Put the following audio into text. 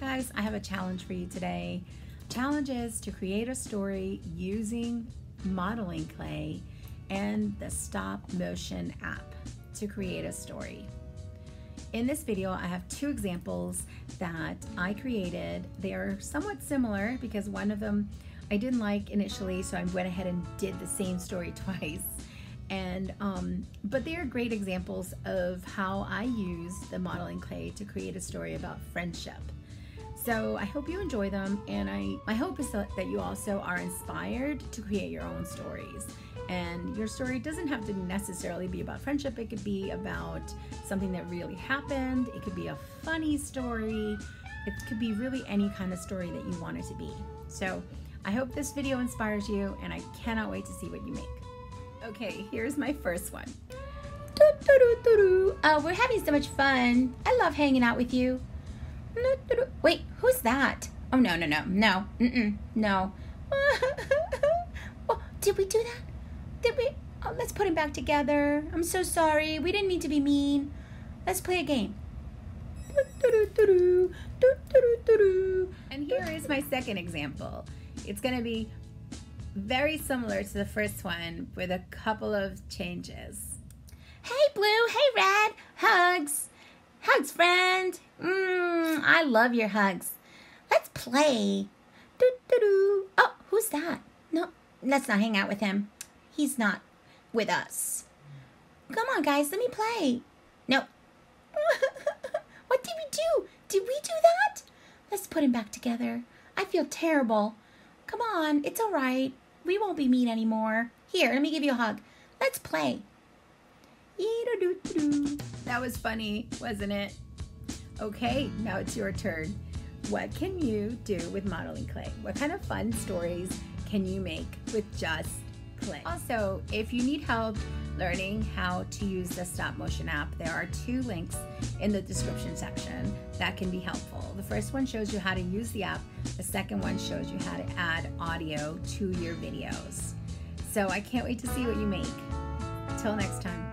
guys, I have a challenge for you today. Challenge is to create a story using modeling clay and the stop motion app to create a story. In this video, I have two examples that I created. They are somewhat similar because one of them I didn't like initially, so I went ahead and did the same story twice. But they are great examples of how I use the modeling clay to create a story about friendship. So I hope you enjoy them, and my hope is that you also are inspired to create your own stories. And your story doesn't have to necessarily be about friendship. It could be about something that really happened. It could be a funny story. It could be really any kind of story that you want it to be. So I hope this video inspires you, and I cannot wait to see what you make. Okay, here's my first one. Oh, we're having so much fun. I love hanging out with you. Wait, who's that? Oh, no. No. Oh, did we do that? Did we? Oh, let's put him back together. I'm so sorry. We didn't mean to be mean. Let's play a game. And here is my second example. It's going to be very similar to the first one with a couple of changes. Hey, Blue. Hey, Red. Hugs. Hugs, friend. I love your hugs. Let's play. Oh, who's that? No, let's not hang out with him. He's not with us. Come on, guys. Let me play. No. What did we do? Did we do that? Let's put him back together. I feel terrible. Come on. It's all right. We won't be mean anymore. Here, let me give you a hug. Let's play. That was funny, wasn't it? Okay, now it's your turn. What can you do with modeling clay? What kind of fun stories can you make with just clay? Also, if you need help learning how to use the stop motion app, there are two links in the description section that can be helpful. The first one shows you how to use the app. The second one shows you how to add audio to your videos. So I can't wait to see what you make. Till next time.